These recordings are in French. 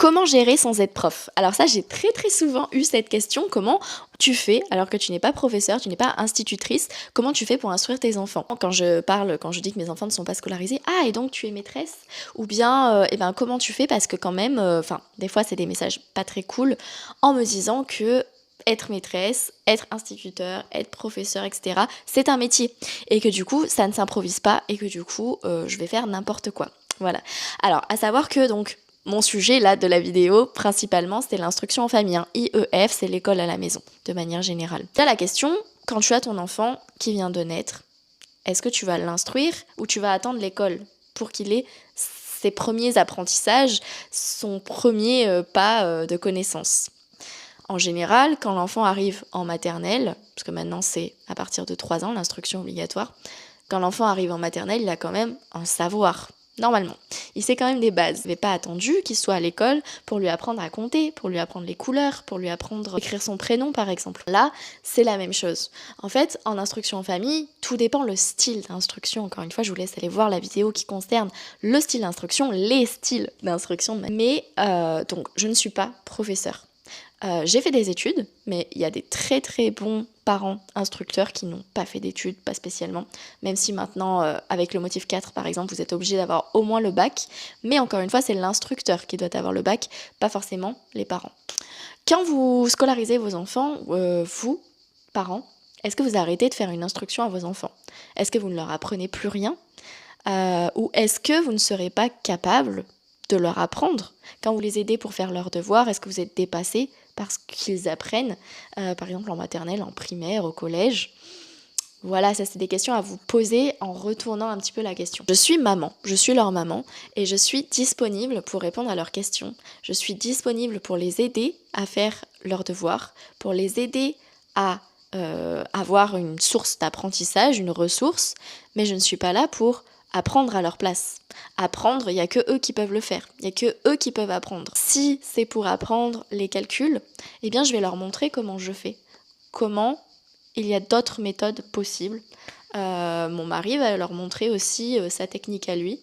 Comment gérer sans être prof? Alors ça, j'ai très souvent eu cette question. Comment tu fais, alors que tu n'es pas professeur, tu n'es pas institutrice, comment tu fais pour instruire tes enfants? Quand je dis que mes enfants ne sont pas scolarisés, ah et donc tu es maîtresse? Ou bien, eh ben comment tu fais? Parce que quand même, enfin, des fois c'est des messages pas très cool, en me disant que être maîtresse, être instituteur, être professeur, etc., c'est un métier. Et que du coup, ça ne s'improvise pas et que du coup, je vais faire n'importe quoi. Voilà. Alors, à savoir que donc, mon sujet là de la vidéo, principalement, c'était l'instruction en famille. IEF, c'est l'école à la maison, de manière générale. Là, la question, quand tu as ton enfant qui vient de naître, est-ce que tu vas l'instruire ou tu vas attendre l'école pour qu'il ait ses premiers apprentissages, son premier pas de connaissance? En général, quand l'enfant arrive en maternelle, parce que maintenant c'est à partir de 3 ans l'instruction obligatoire, quand l'enfant arrive en maternelle, il a quand même un savoir. Normalement, il sait quand même des bases. Il n'est pas attendu qu'il soit à l'école pour lui apprendre à compter, pour lui apprendre les couleurs, pour lui apprendre à écrire son prénom par exemple. Là, c'est la même chose. En fait, en instruction en famille, tout dépend le style d'instruction. Encore une fois, je vous laisse aller voir la vidéo qui concerne le style d'instruction, les styles d'instruction. Mais donc, je ne suis pas professeure. J'ai fait des études, mais il y a des très bons parents instructeurs qui n'ont pas fait d'études, pas spécialement, même si maintenant, avec le motif 4 par exemple, vous êtes obligé d'avoir au moins le bac, mais encore une fois, c'est l'instructeur qui doit avoir le bac, pas forcément les parents. Quand vous scolarisez vos enfants, vous, parents, est-ce que vous arrêtez de faire une instruction à vos enfants? Est-ce que vous ne leur apprenez plus rien? Ou est-ce que vous ne serez pas capable de leur apprendre? Quand vous les aidez pour faire leurs devoirs, est-ce que vous êtes dépassé parce qu'ils apprennent, par exemple en maternelle, en primaire, au collège? Voilà, ça c'est des questions à vous poser en retournant un petit peu la question. Je suis maman, je suis leur maman et je suis disponible pour répondre à leurs questions. Je suis disponible pour les aider à faire leurs devoirs, pour les aider à avoir une source d'apprentissage, une ressource, mais je ne suis pas là pour apprendre à leur place. Apprendre, il n'y a que eux qui peuvent le faire, il n'y a que eux qui peuvent apprendre. Si c'est pour apprendre les calculs, eh bien je vais leur montrer comment je fais, comment il y a d'autres méthodes possibles. Mon mari va leur montrer aussi sa technique à lui.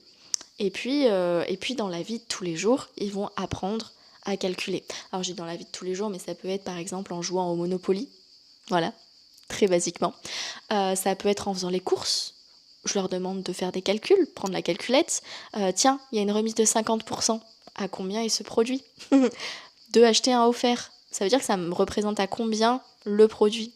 Et puis dans la vie de tous les jours, ils vont apprendre à calculer. Alors je dis dans la vie de tous les jours, mais ça peut être par exemple en jouant au Monopoly. Voilà, très basiquement. Ça peut être en faisant les courses. Je leur demande de faire des calculs, prendre la calculette. Tiens, il y a une remise de 50%. À combien il se produit? De acheter un offert. Ça veut dire que ça me représente à combien le produit?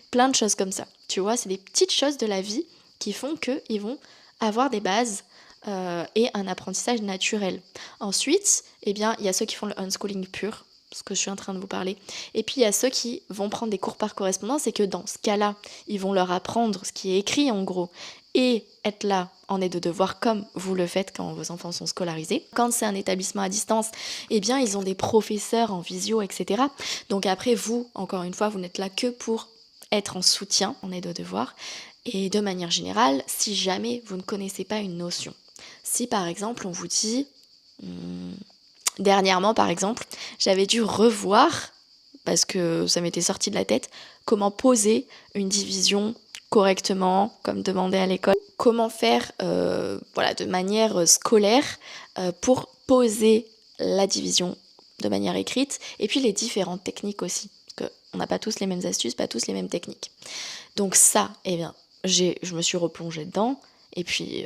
Plein de choses comme ça. Tu vois, c'est des petites choses de la vie qui font qu'ils vont avoir des bases et un apprentissage naturel. Ensuite, eh bien, il y a ceux qui font le unschooling pur, ce que je suis en train de vous parler. Et puis, il y a ceux qui vont prendre des cours par correspondance et que dans ce cas-là, ils vont leur apprendre ce qui est écrit en gros et être là en aide de devoir comme vous le faites quand vos enfants sont scolarisés. Quand c'est un établissement à distance, eh bien, ils ont des professeurs en visio, etc. Donc après, vous, encore une fois, vous n'êtes là que pour être en soutien, en aide aux devoirs. Et de manière générale, si jamais vous ne connaissez pas une notion, si par exemple on vous dit, dernièrement par exemple, j'avais dû revoir, parce que ça m'était sorti de la tête, comment poser une division correctement, comme demandé à l'école, comment faire de manière scolaire pour poser la division de manière écrite, et puis les différentes techniques aussi, parce qu'on n'a pas tous les mêmes astuces, pas tous les mêmes techniques. Donc ça, eh bien, je me suis replongée dedans, et puis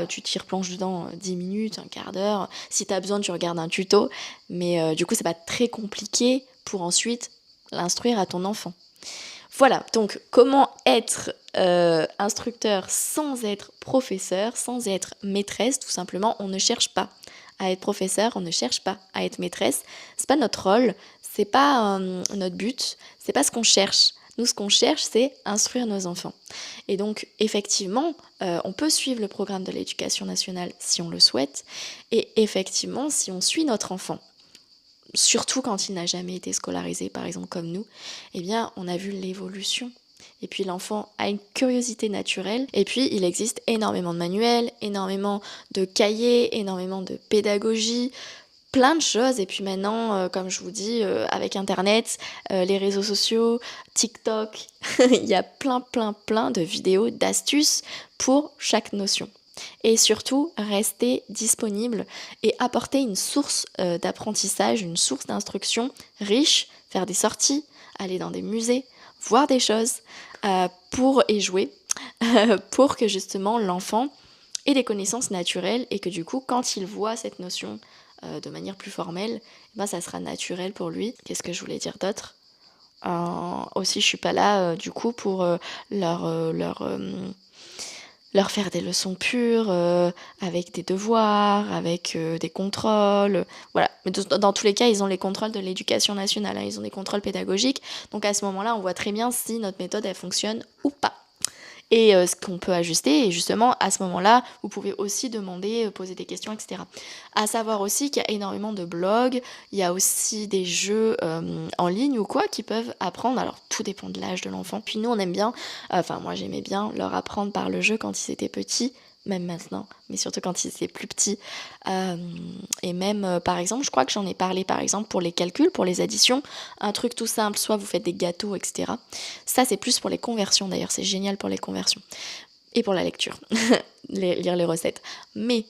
tu t'y replonges dedans 10 minutes, un quart d'heure, si t'as besoin tu regardes un tuto, mais du coup c'est pas très compliqué pour ensuite l'instruire à ton enfant. Voilà, donc comment être instructeur sans être professeur, sans être maîtresse, tout simplement. On ne cherche pas à être professeur, on ne cherche pas à être maîtresse. C'est pas notre rôle, c'est pas notre but, c'est pas ce qu'on cherche. Nous, ce qu'on cherche, c'est instruire nos enfants. Et donc, effectivement, on peut suivre le programme de l'éducation nationale si on le souhaite. Et effectivement, si on suit notre enfant, surtout quand il n'a jamais été scolarisé, par exemple comme nous, eh bien, on a vu l'évolution. Et puis l'enfant a une curiosité naturelle. Et puis il existe énormément de manuels, énormément de cahiers, énormément de pédagogie, plein de choses. Et puis maintenant, comme je vous dis, avec Internet, les réseaux sociaux, TikTok, il y a plein de vidéos, d'astuces pour chaque notion. Et surtout, rester disponible et apporter une source d'apprentissage, une source d'instruction riche, faire des sorties, aller dans des musées, voir des choses et jouer pour que justement l'enfant ait des connaissances naturelles et que du coup, quand il voit cette notion de manière plus formelle, ben, ça sera naturel pour lui. Qu'est-ce que je voulais dire d'autre ? Aussi, je suis pas là du coup pour leur faire des leçons pures, avec des devoirs, avec des contrôles, voilà. Mais dans tous les cas, ils ont les contrôles de l'éducation nationale, hein, ils ont des contrôles pédagogiques, donc à ce moment-là, on voit très bien si notre méthode, elle fonctionne ou pas. Et ce qu'on peut ajuster, et justement, à ce moment-là, vous pouvez aussi demander, poser des questions, etc. À savoir aussi qu'il y a énormément de blogs, il y a aussi des jeux en ligne ou quoi qui peuvent apprendre, alors tout dépend de l'âge de l'enfant. Puis nous, on aime bien, moi j'aimais bien leur apprendre par le jeu quand ils étaient petits, même maintenant, mais surtout quand ils étaient plus petits. Et même, par exemple, je crois que j'en ai parlé, par exemple, pour les calculs, pour les additions, un truc tout simple, soit vous faites des gâteaux, etc. Ça, c'est plus pour les conversions, d'ailleurs, c'est génial pour les conversions. Et pour la lecture, lire les recettes. Mais,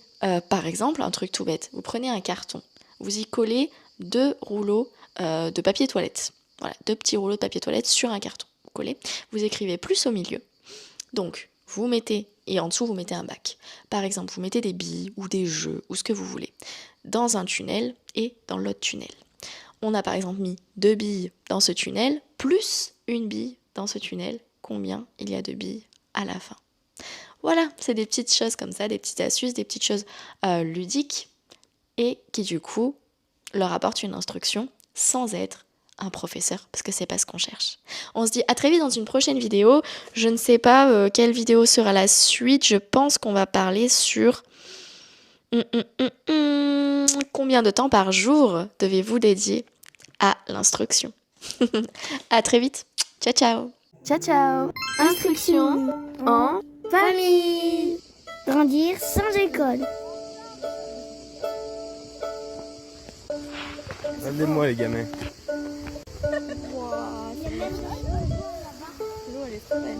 par exemple, un truc tout bête, vous prenez un carton, vous y collez 2 rouleaux de papier toilette. Voilà, 2 petits rouleaux de papier toilette sur un carton. Vous collez, vous écrivez plus au milieu. Donc, vous mettez, et en dessous, vous mettez un bac. Par exemple, vous mettez des billes ou des jeux ou ce que vous voulez dans un tunnel et dans l'autre tunnel. On a par exemple mis 2 billes dans ce tunnel, plus une bille dans ce tunnel. Combien il y a de billes à la fin? Voilà, c'est des petites choses comme ça, des petites astuces, des petites choses ludiques et qui du coup leur apportent une instruction sans être un professeur, parce que c'est pas ce qu'on cherche. On se dit à très vite dans une prochaine vidéo. Je ne sais pas quelle vidéo sera la suite. Je pense qu'on va parler sur combien de temps par jour devez-vous dédier à l'instruction. À très vite. Ciao, ciao. Ciao, ciao. Instruction en famille. Grandir sans école. Regardez-moi les gamins. L'eau, elle est trop belle.